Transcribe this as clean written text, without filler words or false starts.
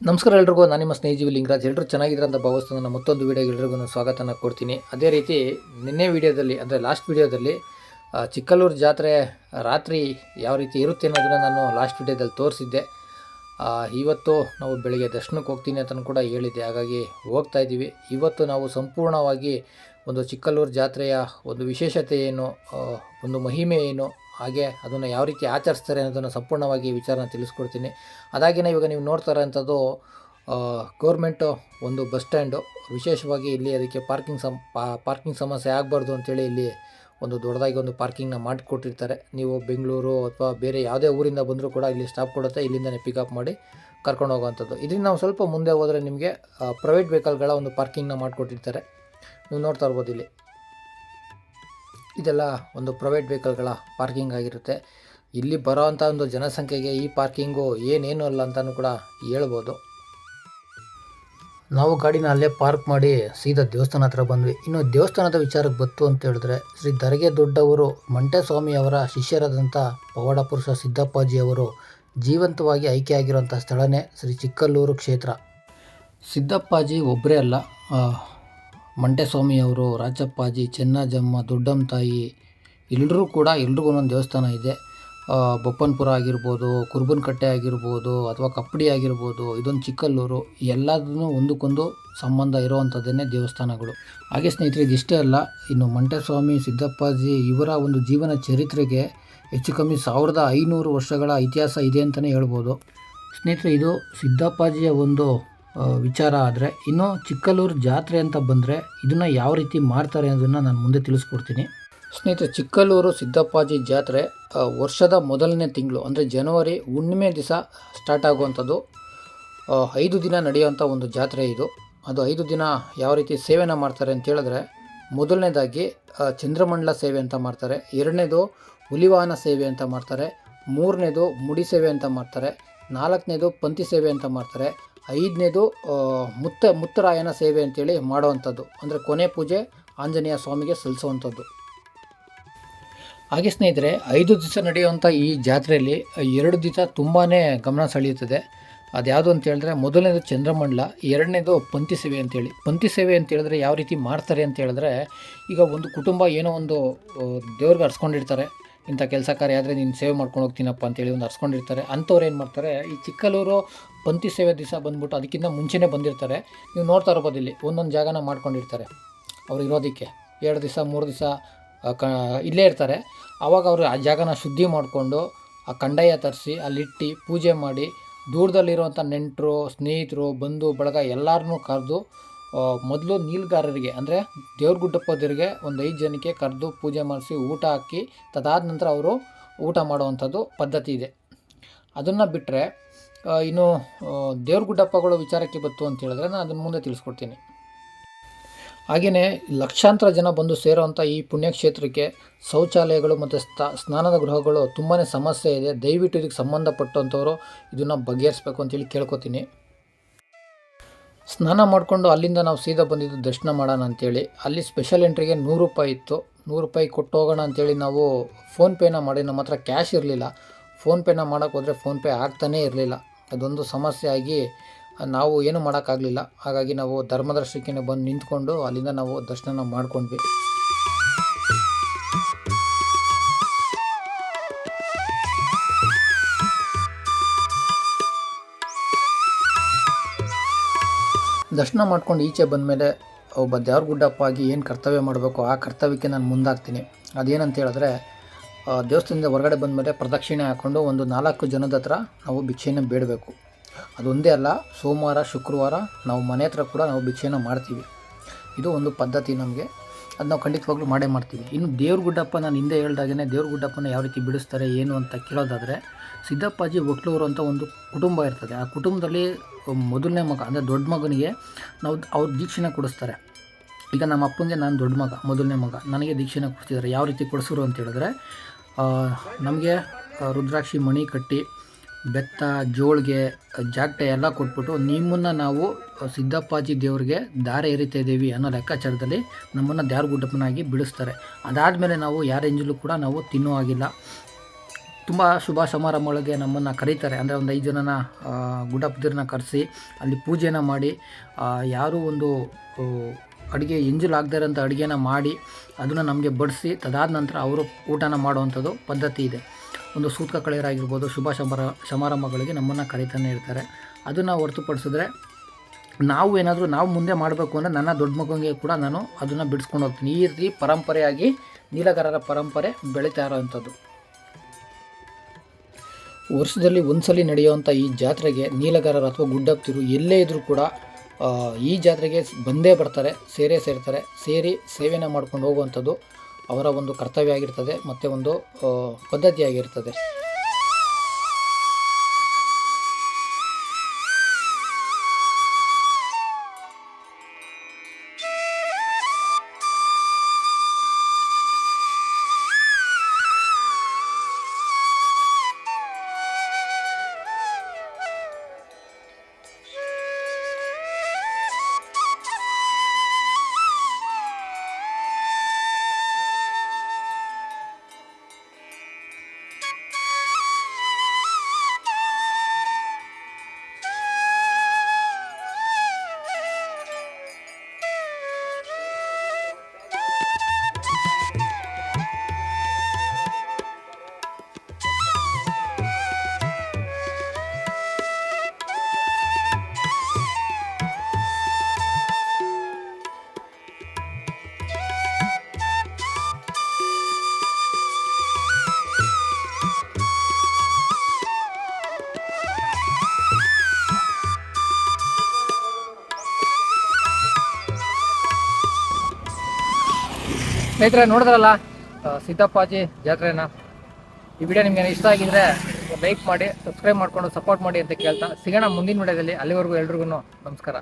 ನಮಸ್ಕಾರ ಎಲ್ರಿಗೂ, ನಾನು ನಿಮ್ಮ ಸ್ನೇಹಿತ ಲಿಂಗರಾಜ್. ಎಲ್ಲರೂ ಚೆನ್ನಾಗಿದ್ರೆ ಅಂತ ಭಾವಿಸ್ತಾನೆ. ನಾನು ಮತ್ತೊಂದು ವೀಡಿಯೋಗೆ ಎಲ್ರಿಗೂ ಸ್ವಾಗತನ ಕೊಡ್ತೀನಿ. ಅದೇ ರೀತಿ ನಿನ್ನೆ ವೀಡಿಯೋದಲ್ಲಿ ಅಂದರೆ ಲಾಸ್ಟ್ ವೀಡಿಯೋದಲ್ಲಿ ಚಿಕ್ಕಲ್ಲೂರು ಜಾತ್ರೆ ರಾತ್ರಿ ಯಾವ ರೀತಿ ಇರುತ್ತೆ ಅನ್ನೋದನ್ನು ನಾನು ಲಾಸ್ಟ್ ವೀಡಿಯೋದಲ್ಲಿ ತೋರಿಸಿದ್ದೆ. ಇವತ್ತು ನಾವು ಬೆಳಿಗ್ಗೆ ದರ್ಶನಕ್ಕೆ ಹೋಗ್ತೀನಿ ಅಂತ ಕೂಡ ಹೇಳಿದ್ದೆ, ಹಾಗಾಗಿ ಹೋಗ್ತಾ ಇದ್ದೀವಿ. ಇವತ್ತು ನಾವು ಸಂಪೂರ್ಣವಾಗಿ ಒಂದು ಚಿಕ್ಕಲ್ಲೂರು ಜಾತ್ರೆಯ ಒಂದು ವಿಶೇಷತೆ ಏನು, ಒಂದು ಮಹಿಮೆ ಏನು, ಹಾಗೆ ಅದನ್ನು ಯಾವ ರೀತಿ ಆಚರಿಸ್ತಾರೆ ಅನ್ನೋದನ್ನು ಸಂಪೂರ್ಣವಾಗಿ ವಿಚಾರನ ತಿಳಿಸ್ಕೊಡ್ತೀನಿ. ಅದಾಗಿನೇ ಇವಾಗ ನೀವು ನೋಡ್ತಾ ಇರೋಂಥದ್ದು ಗೌರ್ಮೆಂಟು ಒಂದು ಬಸ್ ಸ್ಟ್ಯಾಂಡು. ವಿಶೇಷವಾಗಿ ಇಲ್ಲಿ ಅದಕ್ಕೆ ಪಾರ್ಕಿಂಗ್ ಸಮಸ್ಯೆ ಆಗಬಾರ್ದು ಅಂತೇಳಿ ಇಲ್ಲಿ ಒಂದು ದೊಡ್ಡದಾಗಿ ಒಂದು ಪಾರ್ಕಿಂಗ್ನ ಮಾಡಿಕೊಟ್ಟಿರ್ತಾರೆ. ನೀವು ಬೆಂಗಳೂರು ಅಥವಾ ಬೇರೆ ಯಾವುದೇ ಊರಿಂದ ಬಂದರೂ ಕೂಡ ಇಲ್ಲಿ ಸ್ಟಾಪ್ ಕೊಡುತ್ತೆ, ಇಲ್ಲಿಂದನೇ ಪಿಕಪ್ ಮಾಡಿ ಕರ್ಕೊಂಡು ಹೋಗುವಂಥದ್ದು. ಇದರಿಂದ ನಾವು ಸ್ವಲ್ಪ ಮುಂದೆ ಹೋದರೆ ನಿಮಗೆ ಪ್ರೈವೇಟ್ ವೆಹಿಕಲ್ಗಳ ಒಂದು ಪಾರ್ಕಿಂಗ್ನ ಮಾಡಿಕೊಟ್ಟಿರ್ತಾರೆ. ನೀವು ನೋಡ್ತಾ ಇರ್ಬೋದು, ಇಲ್ಲಿ ಇದೆಲ್ಲ ಒಂದು ಪ್ರೈವೇಟ್ ವೆಹಿಕಲ್ಗಳ ಪಾರ್ಕಿಂಗ್ ಆಗಿರುತ್ತೆ. ಇಲ್ಲಿ ಬರೋವಂಥ ಒಂದು ಜನಸಂಖ್ಯೆಗೆ ಈ ಪಾರ್ಕಿಂಗು ಏನೇನು ಅಲ್ಲ ಅಂತಲೂ ಕೂಡ ಹೇಳ್ಬೋದು. ನಾವು ಗಾಡಿನ ಅಲ್ಲೇ ಪಾರ್ಕ್ ಮಾಡಿ ಸೀದಾ ದೇವಸ್ಥಾನ ಹತ್ರ ಬಂದ್ವಿ. ಇನ್ನು ದೇವಸ್ಥಾನದ ವಿಚಾರಕ್ಕೆ ಬಂತು ಅಂತ ಹೇಳಿದ್ರೆ, ಶ್ರೀ ದರ್ಗೆ ದೊಡ್ಡವರು ಮಂಟೇಸ್ವಾಮಿಯವರ ಶಿಷ್ಯರಾದಂಥ ಪವಾಡ ಪುರುಷ ಸಿದ್ದಪ್ಪಾಜಿಯವರು ಜೀವಂತವಾಗಿ ಆಯ್ಕೆಯಾಗಿರುವಂಥ ಸ್ಥಳನೇ ಶ್ರೀ ಚಿಕ್ಕಲ್ಲೂರು ಕ್ಷೇತ್ರ. ಸಿದ್ದಪ್ಪಾಜಿ ಒಬ್ಬರೇ ಅಲ್ಲ, ಮಂಟೇಸ್ವಾಮಿಯವರು, ರಾಜಪ್ಪಾಜಿ, ಚೆನ್ನಜಮ್ಮ, ದೊಡ್ಡಮ್ಮ ತಾಯಿ ಎಲ್ರಿಗೂ ಒಂದೊಂದು ದೇವಸ್ಥಾನ ಇದೆ. ಬೊಪ್ಪನಪುರ ಆಗಿರ್ಬೋದು, ಕುರುಬನಕಟ್ಟೆ ಆಗಿರ್ಬೋದು, ಅಥವಾ ಕಪ್ಪಡಿ ಆಗಿರ್ಬೋದು, ಇದೊಂದು ಚಿಕ್ಕಲ್ಲೂರು, ಎಲ್ಲದೂ ಒಂದಕ್ಕೊಂದು ಸಂಬಂಧ ಇರುವಂಥದ್ದನ್ನೇ ದೇವಸ್ಥಾನಗಳು. ಹಾಗೆ ಸ್ನೇಹಿತರೆ, ಇದಿಷ್ಟೇ ಅಲ್ಲ, ಇನ್ನು ಮಂಟೇಸ್ವಾಮಿ, ಸಿದ್ದಪ್ಪಾಜಿ ಇವರ ಒಂದು ಜೀವನ ಚರಿತ್ರೆಗೆ ಹೆಚ್ಚು ಕಮ್ಮಿ 1500 ವರ್ಷಗಳ ಇತಿಹಾಸ ಇದೆ ಅಂತಲೇ ಹೇಳ್ಬೋದು. ಸ್ನೇಹಿತರೆ, ಇದು ಸಿದ್ದಪ್ಪಾಜಿಯ ಒಂದು ವಿಚಾರ. ಆದರೆ ಇನ್ನು ಚಿಕ್ಕಲ್ಲೂರು ಜಾತ್ರೆ ಅಂತ ಬಂದರೆ ಇದನ್ನು ಯಾವ ರೀತಿ ಮಾಡ್ತಾರೆ ಅನ್ನೋದನ್ನು ನಾನು ಮುಂದೆ ತಿಳಿಸ್ಕೊಡ್ತೀನಿ. ಸ್ನೇಹಿತರೆ, ಚಿಕ್ಕಲ್ಲೂರು ಸಿದ್ದಪ್ಪಾಜಿ ಜಾತ್ರೆ ವರ್ಷದ ಮೊದಲನೇ ತಿಂಗಳು ಅಂದರೆ ಜನವರಿ ಹುಣ್ಣಿಮೆ ದಿವಸ ಸ್ಟಾರ್ಟ್ ಆಗುವಂಥದ್ದು. 5 ದಿನ ನಡೆಯುವಂಥ ಒಂದು ಜಾತ್ರೆ ಇದು. ಅದು 5 ದಿನ ಯಾವ ರೀತಿ ಸೇವೆನ ಮಾಡ್ತಾರೆ ಅಂತ ಹೇಳಿದ್ರೆ, ಮೊದಲನೇದಾಗಿ ಚಂದ್ರಮಂಡಲ ಸೇವೆ ಅಂತ ಮಾಡ್ತಾರೆ, 2ನೇದು ಹುಲಿವಾಹನ ಸೇವೆ ಅಂತ ಮಾಡ್ತಾರೆ, 3ನೇದು ಮುಡಿ ಸೇವೆ ಅಂತ ಮಾಡ್ತಾರೆ, 4ನೇದು ಪಂಥಿ ಸೇವೆ ಅಂತ ಮಾಡ್ತಾರೆ, 5ನೇದು ಮುತ್ತರಾಯನ ಸೇವೆ ಅಂತೇಳಿ ಮಾಡುವಂಥದ್ದು. ಅಂದರೆ ಕೊನೆ ಪೂಜೆ ಆಂಜನೇಯ ಸ್ವಾಮಿಗೆ ಸಲ್ಲಿಸುವಂಥದ್ದು. ಹಾಗೆ ಸ್ನೇಹಿತರೆ, 5 ದಿವಸ ನಡೆಯುವಂಥ ಈ ಜಾತ್ರೆಯಲ್ಲಿ 2 ದಿವಸ ತುಂಬಾ ಗಮನ ಸೆಳೆಯುತ್ತದೆ. ಅದು ಯಾವುದು ಅಂತ ಹೇಳಿದ್ರೆ, ಮೊದಲನೇದು ಚಂದ್ರಮಂಡಲ, 2ನೇದು ಪಂಥಿ ಸೇವೆ ಅಂತೇಳಿ. ಪಂಥಿ ಸೇವೆ ಅಂತ ಹೇಳಿದ್ರೆ ಯಾವ ರೀತಿ ಮಾಡ್ತಾರೆ ಅಂತ ಹೇಳಿದ್ರೆ, ಈಗ ಒಂದು ಕುಟುಂಬ ಏನೋ ಒಂದು ದೇವ್ರಿಗೆ ಅರ್ಸ್ಕೊಂಡಿರ್ತಾರೆ, ಇಂಥ ಕೆಲಸ ಕಾರ್ಯ ಆದರೆ ನೀನು ಸೇವೆ ಮಾಡ್ಕೊಂಡು ಹೋಗ್ತೀನಪ್ಪ ಅಂತೇಳಿ ಒಂದು ಅರ್ಸ್ಕೊಂಡಿರ್ತಾರೆ. ಅಂಥವ್ರು ಏನು ಮಾಡ್ತಾರೆ, ಈ ಚಿಕ್ಕಲ್ಲೂರು ಪಂಥಿ ಸೇವೆ ದಿವಸ ಬಂದ್ಬಿಟ್ಟು ಅದಕ್ಕಿಂತ ಮುಂಚೆನೇ ಬಂದಿರ್ತಾರೆ. ನೀವು ನೋಡ್ತಾ ಇರ್ಬೋದು, ಇಲ್ಲಿ ಒಂದೊಂದು ಜಾಗನ ಮಾಡ್ಕೊಂಡಿರ್ತಾರೆ ಅವ್ರು ಇರೋದಕ್ಕೆ. 2 ದಿವಸ 3 ದಿವಸ ಇಲ್ಲೇ ಇರ್ತಾರೆ. ಆವಾಗ ಅವರು ಆ ಜಾಗನ ಶುದ್ಧಿ ಮಾಡಿಕೊಂಡು ಆ ಕಂದಾಯ ತರಿಸಿ ಅಲ್ಲಿಟ್ಟು ಪೂಜೆ ಮಾಡಿ, ದೂರದಲ್ಲಿರುವಂಥ ನೆಂಟರು, ಸ್ನೇಹಿತರು, ಬಂಧು ಬಳಗ ಎಲ್ಲರನ್ನೂ ಕರೆದು ಮೊದಲು ನೀಲ್ಗಾರರಿಗೆ ಅಂದರೆ ದೇವ್ರಗುಡ್ಡಪ್ಪದವರಿಗೆ ಒಂದು 5 ಜನಕ್ಕೆ ಕರೆದು ಪೂಜೆ ಮಾಡಿಸಿ ಊಟ ಹಾಕಿ, ತದಾದ ನಂತರ ಅವರು ಊಟ ಮಾಡುವಂಥದ್ದು ಪದ್ಧತಿ ಇದೆ. ಅದನ್ನು ಬಿಟ್ಟರೆ ಇನ್ನು ದೇವ್ರಗುಡ್ಡಪ್ಪಗಳ ವಿಚಾರಕ್ಕೆ ಬಂತು ಅಂತ ಹೇಳಿದ್ರೆ ನಾನು ಅದನ್ನು ಮುಂದೆ ತಿಳಿಸ್ಕೊಡ್ತೀನಿ. ಹಾಗೆಯೇ ಲಕ್ಷಾಂತರ ಜನ ಬಂದು ಸೇರುವಂಥ ಈ ಪುಣ್ಯಕ್ಷೇತ್ರಕ್ಕೆ ಶೌಚಾಲಯಗಳು ಮತ್ತು ಸ್ನಾನದ ಗೃಹಗಳು ತುಂಬಾ ಸಮಸ್ಯೆ ಇದೆ. ದಯವಿಟ್ಟು ಇದಕ್ಕೆ ಸಂಬಂಧಪಟ್ಟಂಥವರು ಇದನ್ನು ಬಗೆಹರಿಸ್ಬೇಕು ಅಂತೇಳಿ ಕೇಳ್ಕೊತೀನಿ. ಸ್ನಾನ ಮಾಡಿಕೊಂಡು ಅಲ್ಲಿಂದ ನಾವು ಸೀದಾ ಬಂದಿದ್ದು ದರ್ಶನ ಮಾಡೋಣ ಅಂಥೇಳಿ. ಅಲ್ಲಿ ಸ್ಪೆಷಲ್ ಎಂಟ್ರಿಗೆ 100 ರೂಪಾಯಿ ಇತ್ತು. 100 ರೂಪಾಯಿ ಕೊಟ್ಟು ಹೋಗೋಣ ಅಂಥೇಳಿ ನಾವು ಫೋನ್ಪೇನ ಮಾಡಿ, ನಮ್ಮ ಹತ್ರ ಕ್ಯಾಶ್ ಇರಲಿಲ್ಲ. ಫೋನ್ಪೇನ ಮಾಡೋಕ್ಕೆ ಹೋದರೆ ಫೋನ್ಪೇ ಆಗ್ತಾನೇ ಇರಲಿಲ್ಲ. ಅದೊಂದು ಸಮಸ್ಯೆ ಆಗಿ ನಾವು ಏನು ಮಾಡೋಕ್ಕಾಗಲಿಲ್ಲ. ಹಾಗಾಗಿ ನಾವು ಧರ್ಮದರ್ಶನಕ್ಕೆ ಬಂದು ನಿಂತ್ಕೊಂಡು ಅಲ್ಲಿಂದ ನಾವು ದರ್ಶನ ಮಾಡ್ಕೊಂಡ್ವಿ. ದರ್ಶನ ಮಾಡ್ಕೊಂಡು ಈಚೆ ಬಂದಮೇಲೆ ಒಬ್ಬ ದೇವ್ರಗುಡ್ಡಪ್ಪ ಆಗಿ ಏನು ಕರ್ತವ್ಯ ಮಾಡಬೇಕು ಆ ಕರ್ತವ್ಯಕ್ಕೆ ನಾನು ಮುಂದಾಗ್ತೀನಿ. ಅದೇನಂತ ಹೇಳಿದ್ರೆ, ದೇವಸ್ಥಾನದಿಂದ ಹೊರಗಡೆ ಬಂದಮೇಲೆ ಪ್ರದಕ್ಷಿಣೆ ಹಾಕ್ಕೊಂಡು ಒಂದು 4 ಜನದ ಹತ್ರ ನಾವು ಭಿಕ್ಷೆನ ಬೇಡಬೇಕು. ಅದೊಂದೇ ಅಲ್ಲ, ಸೋಮವಾರ ಶುಕ್ರವಾರ ನಾವು ಮನೆ ಹತ್ರ ಕೂಡ ನಾವು ಭಿಕ್ಷೆನ ಮಾಡ್ತೀವಿ. ಇದು ಒಂದು ಪದ್ಧತಿ ನಮಗೆ, ಅದು ನಾವು ಖಂಡಿತವಾಗ್ಲೂ ಮಾಡೇ ಮಾಡ್ತೀವಿ. ಇನ್ನು ದೇವ್ರಗುಡ್ಡಪ್ಪ, ನಾನು ಹಿಂದೆ ಹೇಳ್ದಾಗೇ ದೇವ್ರಗುಡ್ಡಪ್ಪನ ಯಾವ ರೀತಿ ಬಿಡಿಸ್ತಾರೆ ಏನು ಅಂತ ಕೇಳೋದಾದರೆ, ಸಿದ್ದಪ್ಪಾಜಿ ಒಕ್ಲೂರು ಅಂತ ಒಂದು ಕುಟುಂಬ ಇರ್ತದೆ. ಆ ಕುಟುಂಬದಲ್ಲಿ ಮೊದಲನೇ ಮಗ ಅಂದರೆ ದೊಡ್ಡ ಮಗನಿಗೆ ನಾವು ಅವ್ರ ದೀಕ್ಷೆನ ಕೊಡಿಸ್ತಾರೆ. ಈಗ ನಮ್ಮ ಅಪ್ಪನಿಗೆ ನಾನು ದೊಡ್ಡ ಮಗ, ಮೊದಲನೇ ಮಗ, ನನಗೆ ದೀಕ್ಷೆನ ಕೊಡ್ತಿದ್ದಾರೆ. ಯಾವ ರೀತಿ ಕೊಡಿಸೋರು ಅಂತ ಹೇಳಿದ್ರೆ, ನಮಗೆ ರುದ್ರಾಕ್ಷಿ ಮಣಿ ಕಟ್ಟಿ, ಬೆತ್ತ, ಜೋಳಿಗೆ, ಜಾಗಟೆ ಎಲ್ಲ ಕೊಟ್ಬಿಟ್ಟು, ನಿಮ್ಮನ್ನು ನಾವು ಸಿದ್ದಪ್ಪಾಜಿ ದೇವ್ರಿಗೆ ದಾರೆ ಎರಿತಾ ಇದ್ದೀವಿ ಅನ್ನೋ ಲೆಕ್ಕಾಚಾರದಲ್ಲಿ ನಮ್ಮನ್ನು ದೇವ್ರಗುಡ್ಡಪ್ಪನಾಗಿ ಬಿಡಿಸ್ತಾರೆ. ಅದಾದಮೇಲೆ ನಾವು ಯಾರ ಎಂಜಲು ಕೂಡ ನಾವು ತಿನ್ನೋ ಆಗಿಲ್ಲ. ತುಂಬ ಶುಭ ಸಮಾರಂಭಗಳಿಗೆ ನಮ್ಮನ್ನು ಕರೀತಾರೆ. ಅಂದರೆ ಒಂದು 5 ಜನನ ಗುಡ್ಡಪ್ಪದಿರನ್ನ ಕರೆಸಿ ಅಲ್ಲಿ ಪೂಜೆನ ಮಾಡಿ ಯಾರೂ ಒಂದು ಅಡುಗೆ ಎಂಜಲಾಗದೇ ಇರೋಂಥ ಅಡುಗೆನ ಮಾಡಿ ಅದನ್ನು ನಮಗೆ ಬಡಿಸಿ ತದಾದ ನಂತರ ಅವರು ಊಟನ ಮಾಡುವಂಥದ್ದು ಪದ್ಧತಿ ಇದೆ. ಒಂದು ಸೂತಕ ಕಳೆಯರಾಗಿರ್ಬೋದು, ಶುಭ ಸಮಾರಂಭಗಳಿಗೆ ನಮ್ಮನ್ನು ಕರೀತಾನೆ ಇರ್ತಾರೆ. ಅದನ್ನು ಹೊರತುಪಡಿಸಿದ್ರೆ ನಾವು ಮುಂದೆ ಮಾಡಬೇಕು ಅಂದರೆ ನನ್ನ ದೊಡ್ಡ ಮಗನಿಗೆ ಕೂಡ ನಾನು ಅದನ್ನು ಬಿಡಿಸ್ಕೊಂಡು ಹೋಗ್ತೀನಿ. ಈ ರೀತಿ ಪರಂಪರೆಯಾಗಿ ನೀಲಗಾರರ ಪರಂಪರೆ ಬೆಳೀತಾ ಇರೋವಂಥದ್ದು. ವರ್ಷದಲ್ಲಿ ಒಂದ್ಸಲಿ ನಡೆಯುವಂಥ ಈ ಜಾತ್ರೆಗೆ ನೀಲಗಾರರು ಅಥವಾ ಗುಡ್ಡಪ್ಪದಿರು ಎಲ್ಲೇ ಇದ್ದರೂ ಕೂಡ ಈ ಜಾತ್ರೆಗೆ ಬಂದೇ ಬರ್ತಾರೆ, ಸೇರ್ತಾರೆ. ಸೇವೆನ ಮಾಡ್ಕೊಂಡು ಹೋಗುವಂಥದ್ದು ಅವರ ಒಂದು ಕರ್ತವ್ಯ ಆಗಿರ್ತದೆ ಮತ್ತು ಒಂದು ಪದ್ಧತಿಯಾಗಿರ್ತದೆ. ಸ್ನೇಹಿತರೆ, ನೋಡಿದ್ರಲ್ಲ ಸಿದ್ದಪ್ಪಾಜಿ ಜಾತ್ರೆನ. ಈ ವಿಡಿಯೋ ನಿಮಗೆ ಇಷ್ಟ ಆಗಿದ್ರೆ ಲೈಕ್ ಮಾಡಿ, ಸಬ್ಸ್ಕ್ರೈಬ್ ಮಾಡಿಕೊಂಡು ಸಪೋರ್ಟ್ ಮಾಡಿ ಅಂತ ಕೇಳ್ತಾ ಸಿಗೋಣ ಮುಂದಿನ ವಿಡಿಯೋದಲ್ಲಿ. ಅಲ್ಲಿವರೆಗೂ ಎಲ್ರಿಗೂ ನಮಸ್ಕಾರ.